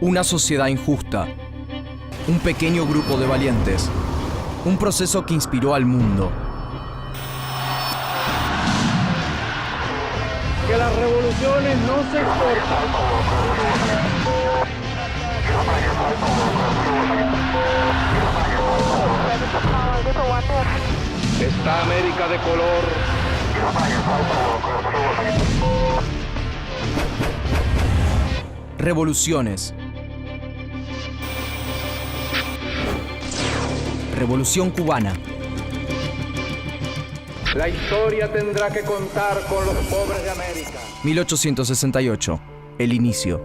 Una sociedad injusta. Un pequeño grupo de valientes. Un proceso que inspiró al mundo. Que las revoluciones no se exportan. Esta América de color. Revoluciones. Revolución cubana. La historia tendrá que contar con los pobres de América. 1868. El inicio.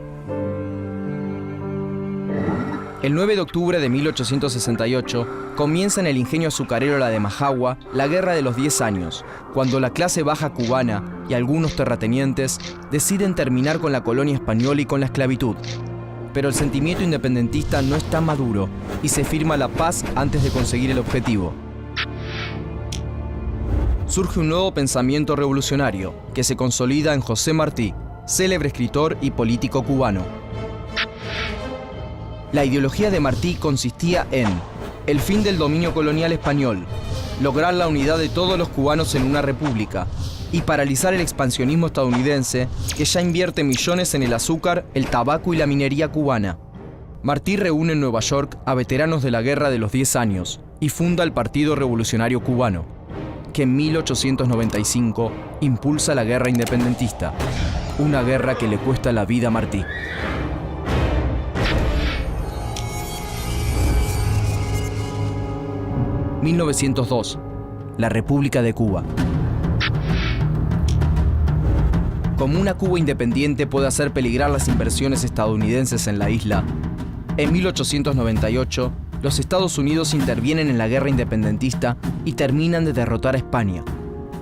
El 9 de octubre de 1868 comienza en el ingenio azucarero La de Majagua la Guerra de los 10 años, cuando la clase baja cubana y algunos terratenientes deciden terminar con la colonia española y con la esclavitud. Pero el sentimiento independentista no está maduro y se firma la paz antes de conseguir el objetivo. Surge un nuevo pensamiento revolucionario que se consolida en José Martí, célebre escritor y político cubano. La ideología de Martí consistía en el fin del dominio colonial español, lograr la unidad de todos los cubanos en una república y paralizar el expansionismo estadounidense que ya invierte millones en el azúcar, el tabaco y la minería cubana. Martí reúne en Nueva York a veteranos de la Guerra de los 10 años y funda el Partido Revolucionario Cubano, que en 1895 impulsa la guerra independentista, una guerra que le cuesta la vida a Martí. ...1902... la República de Cuba. Como una Cuba independiente puede hacer peligrar las inversiones estadounidenses en la isla, en 1898 los Estados Unidos intervienen en la guerra independentista y terminan de derrotar a España.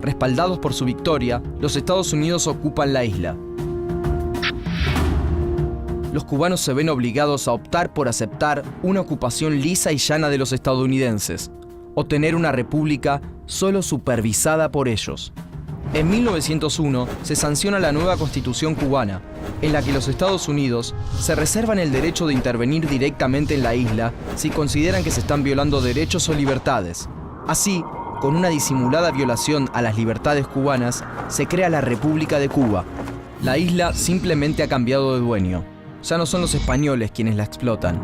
Respaldados por su victoria, los Estados Unidos ocupan la isla. Los cubanos se ven obligados a optar por aceptar una ocupación lisa y llana de los estadounidenses, o tener una república solo supervisada por ellos. En 1901 se sanciona la nueva Constitución cubana, en la que los Estados Unidos se reservan el derecho de intervenir directamente en la isla si consideran que se están violando derechos o libertades. Así, con una disimulada violación a las libertades cubanas, se crea la República de Cuba. La isla simplemente ha cambiado de dueño. Ya no son los españoles quienes la explotan.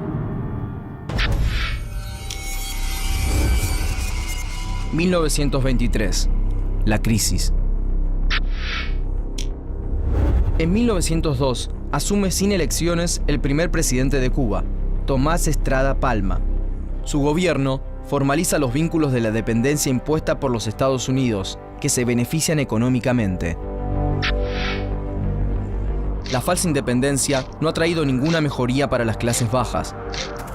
1923. La crisis. En 1902 asume sin elecciones el primer presidente de Cuba, Tomás Estrada Palma. Su gobierno formaliza los vínculos de la dependencia impuesta por los Estados Unidos, que se benefician económicamente. La falsa independencia no ha traído ninguna mejoría para las clases bajas.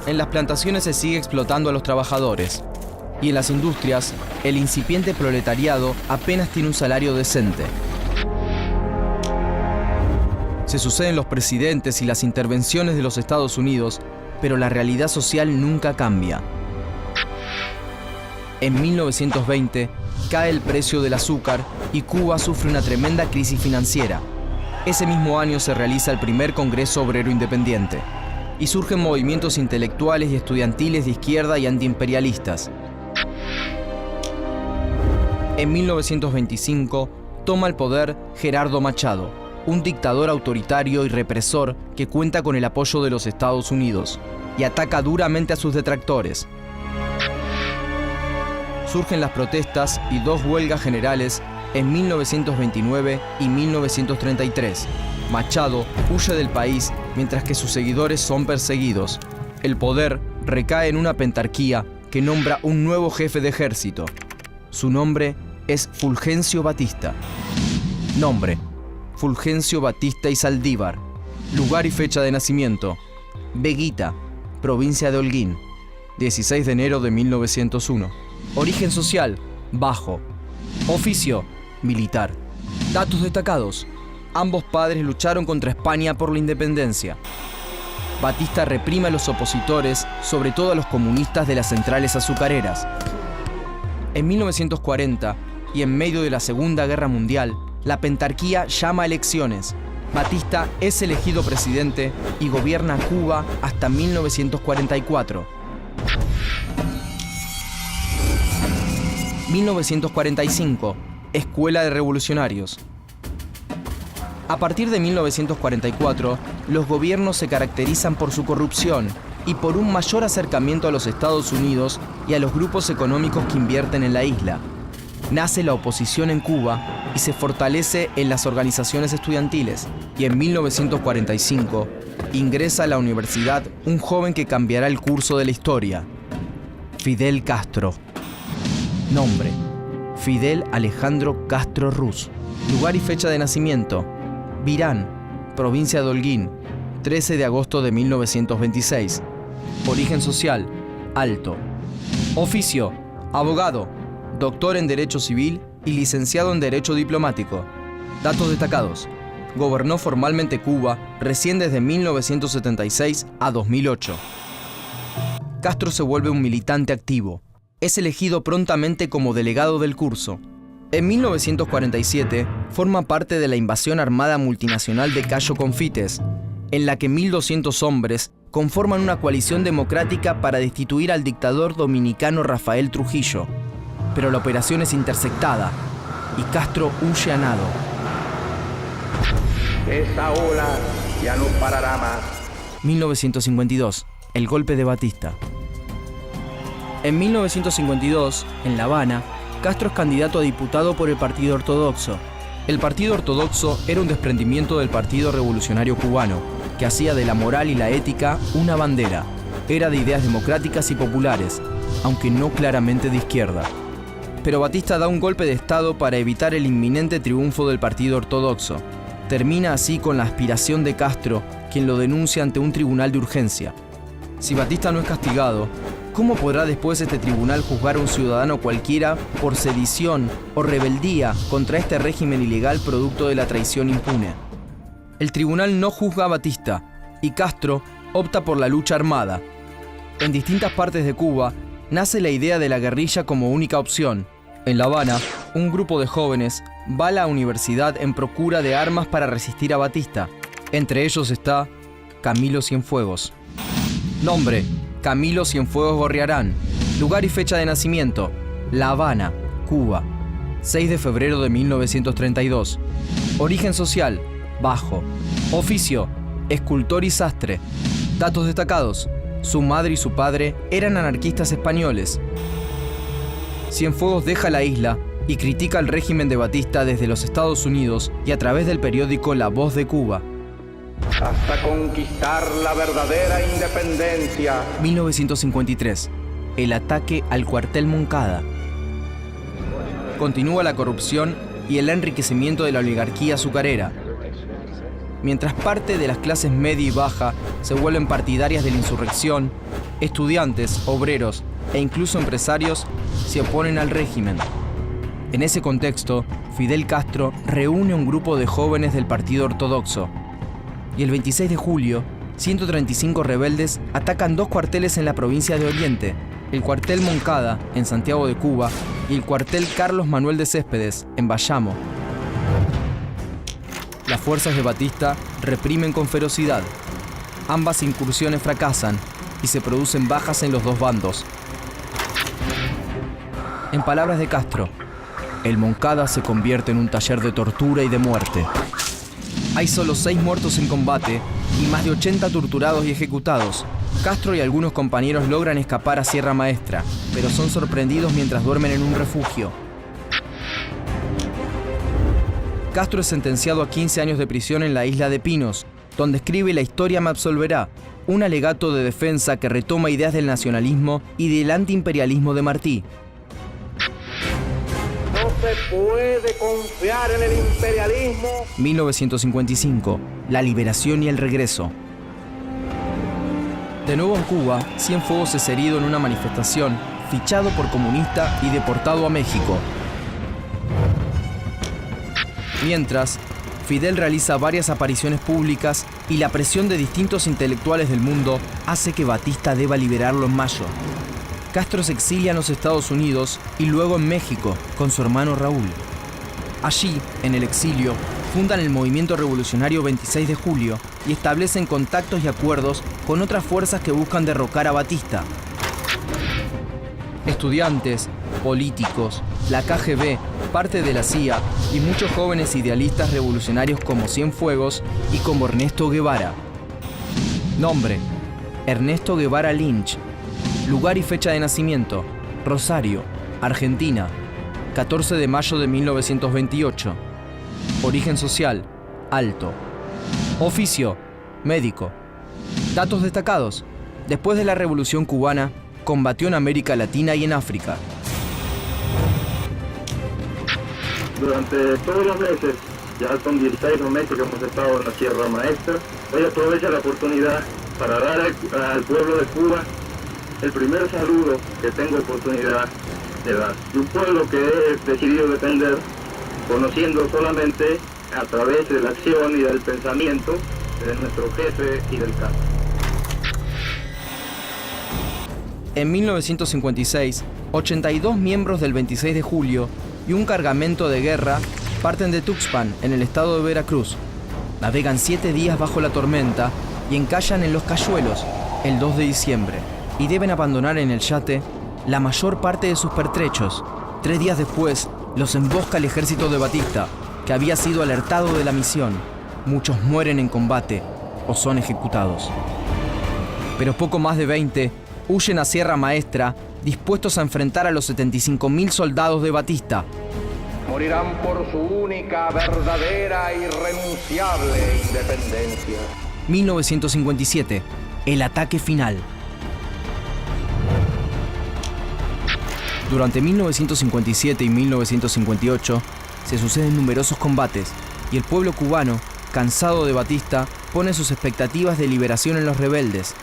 En las plantaciones se sigue explotando a los trabajadores. Y en las industrias, el incipiente proletariado apenas tiene un salario decente. Se suceden los presidentes y las intervenciones de los Estados Unidos, pero la realidad social nunca cambia. En 1920 cae el precio del azúcar y Cuba sufre una tremenda crisis financiera. Ese mismo año se realiza el primer Congreso Obrero Independiente y surgen movimientos intelectuales y estudiantiles de izquierda y antiimperialistas. En 1925 toma el poder Gerardo Machado, un dictador autoritario y represor que cuenta con el apoyo de los Estados Unidos y ataca duramente a sus detractores. Surgen las protestas y dos huelgas generales en 1929 y 1933. Machado huye del país mientras que sus seguidores son perseguidos. El poder recae en una pentarquía que nombra un nuevo jefe de ejército. Su nombre es Fulgencio Batista. Nombre: Fulgencio Batista y Saldívar. Lugar y fecha de nacimiento: Veguita, provincia de Holguín, 16 de enero de 1901. Origen social: bajo. Oficio: militar. Datos destacados: ambos padres lucharon contra España por la independencia. Batista reprime a los opositores, sobre todo a los comunistas de las centrales azucareras. En 1940, y en medio de la Segunda Guerra Mundial, la pentarquía llama a elecciones. Batista es elegido presidente y gobierna Cuba hasta 1944. 1945, Escuela de Revolucionarios. A partir de 1944, los gobiernos se caracterizan por su corrupción y por un mayor acercamiento a los Estados Unidos y a los grupos económicos que invierten en la isla. Nace la oposición en Cuba y se fortalece en las organizaciones estudiantiles. Y en 1945 ingresa a la universidad un joven que cambiará el curso de la historia: Fidel Castro. Nombre: Fidel Alejandro Castro Ruz. Lugar y fecha de nacimiento: Virán, provincia de Holguín, 13 de agosto de 1926. Origen social: alto. Oficio: abogado, doctor en Derecho Civil y licenciado en Derecho Diplomático. Datos destacados: gobernó formalmente Cuba recién desde 1976 a 2008. Castro se vuelve un militante activo. Es elegido prontamente como delegado del curso. En 1947 forma parte de la invasión armada multinacional de Cayo Confites, en la que 1.200 hombres conforman una coalición democrática para destituir al dictador dominicano Rafael Trujillo. Pero la operación es interceptada y Castro huye a nado. Esta ola ya no parará más. 1952, el golpe de Batista. En 1952, en La Habana, Castro es candidato a diputado por el Partido Ortodoxo. El Partido Ortodoxo era un desprendimiento del Partido Revolucionario Cubano, que hacía de la moral y la ética una bandera. Era de ideas democráticas y populares, aunque no claramente de izquierda. Pero Batista da un golpe de Estado para evitar el inminente triunfo del Partido Ortodoxo. Termina así con la aspiración de Castro, quien lo denuncia ante un tribunal de urgencia. Si Batista no es castigado, ¿cómo podrá después este tribunal juzgar a un ciudadano cualquiera por sedición o rebeldía contra este régimen ilegal producto de la traición impune? El tribunal no juzga a Batista y Castro opta por la lucha armada. En distintas partes de Cuba nace la idea de la guerrilla como única opción. En La Habana, un grupo de jóvenes va a la universidad en procura de armas para resistir a Batista. Entre ellos está Camilo Cienfuegos. Nombre: Camilo Cienfuegos Gorriarán. Lugar y fecha de nacimiento: La Habana, Cuba, 6 de febrero de 1932. Origen social: bajo. Oficio: escultor y sastre. Datos destacados: su madre y su padre eran anarquistas españoles. Cienfuegos deja la isla y critica el régimen de Batista desde los Estados Unidos y a través del periódico La Voz de Cuba. Hasta conquistar la verdadera independencia. 1953. El ataque al cuartel Moncada. Continúa la corrupción y el enriquecimiento de la oligarquía azucarera. Mientras parte de las clases media y baja se vuelven partidarias de la insurrección, estudiantes, obreros e incluso empresarios se oponen al régimen. En ese contexto, Fidel Castro reúne un grupo de jóvenes del Partido Ortodoxo. Y el 26 de julio, 135 rebeldes atacan 2 cuarteles en la provincia de Oriente: el cuartel Moncada, en Santiago de Cuba, y el cuartel Carlos Manuel de Céspedes, en Bayamo. Las fuerzas de Batista reprimen con ferocidad. Ambas incursiones fracasan y se producen bajas en los dos bandos. En palabras de Castro, el Moncada se convierte en un taller de tortura y de muerte. Hay solo 6 muertos en combate y más de 80 torturados y ejecutados. Castro y algunos compañeros logran escapar a Sierra Maestra, pero son sorprendidos mientras duermen en un refugio. Castro es sentenciado a 15 años de prisión en la isla de Pinos, donde escribe La historia me absolverá, un alegato de defensa que retoma ideas del nacionalismo y del antiimperialismo de Martí. No se puede confiar en el imperialismo. 1955. La liberación y el regreso. De nuevo en Cuba, Cienfuegos es herido en una manifestación, fichado por comunista y deportado a México. Mientras, Fidel realiza varias apariciones públicas y la presión de distintos intelectuales del mundo hace que Batista deba liberarlo en mayo. Castro se exilia en los Estados Unidos y luego en México con su hermano Raúl. Allí, en el exilio, Fundan el movimiento revolucionario 26 de julio y establecen contactos y acuerdos con otras fuerzas que buscan derrocar a Batista. Estudiantes, políticos, la KGB, parte de la CIA y muchos jóvenes idealistas revolucionarios como Cienfuegos y como Ernesto Guevara. Nombre: Ernesto Guevara Lynch. Lugar y fecha de nacimiento: Rosario, Argentina, 14 de mayo de 1928. Origen social: alto. Oficio: médico. Datos destacados: después de la Revolución Cubana, combatió en América Latina y en África. Durante todos los meses, ya son 16 los meses que hemos estado en la Sierra Maestra, hoy aprovecho la oportunidad para dar al pueblo de Cuba el primer saludo que tengo oportunidad de dar. De un pueblo que he decidido defender, conociendo solamente a través de la acción y del pensamiento de nuestro jefe y del campo. En 1956, 82 miembros del 26 de julio y un cargamento de guerra parten de Tuxpan, en el estado de Veracruz. Navegan 7 días bajo la tormenta y encallan en Los Cayuelos el 2 de diciembre y deben abandonar en el yate la mayor parte de sus pertrechos. 3 días después, los embosca el ejército de Batista, que había sido alertado de la misión. Muchos mueren en combate o son ejecutados. Pero poco más de 20 huyen a Sierra Maestra, dispuestos a enfrentar a los 75.000 soldados de Batista. Morirán por su única, verdadera, irrenunciable independencia. 1957. El ataque final. Durante 1957 y 1958 se suceden numerosos combates y el pueblo cubano, cansado de Batista, pone sus expectativas de liberación en los rebeldes.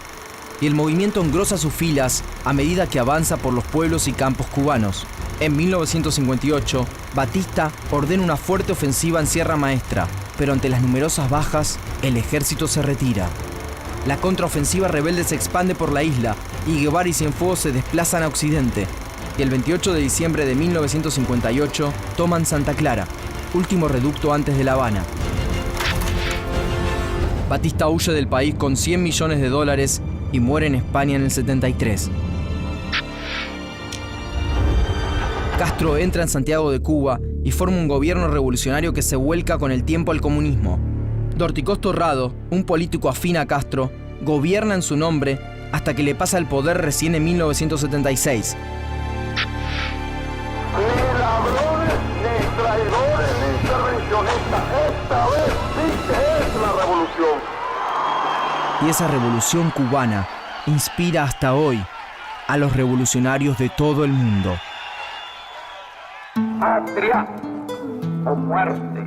Y el movimiento engrosa sus filas a medida que avanza por los pueblos y campos cubanos. En 1958, Batista ordena una fuerte ofensiva en Sierra Maestra, pero ante las numerosas bajas, el ejército se retira. La contraofensiva rebelde se expande por la isla y Guevara y Cienfuegos se desplazan a Occidente. Y el 28 de diciembre de 1958 toman Santa Clara, último reducto antes de La Habana. Batista huye del país con $100 millones y muere en España en el 73. Castro entra en Santiago de Cuba y forma un gobierno revolucionario que se vuelca con el tiempo al comunismo. Dorticós Torrado, un político afín a Castro, gobierna en su nombre hasta que le pasa el poder recién en 1976. Ni ladrones, ni traidores, ni intervencionistas. Esta vez sí que es la revolución. Y esa revolución cubana inspira hasta hoy a los revolucionarios de todo el mundo. Patria o muerte.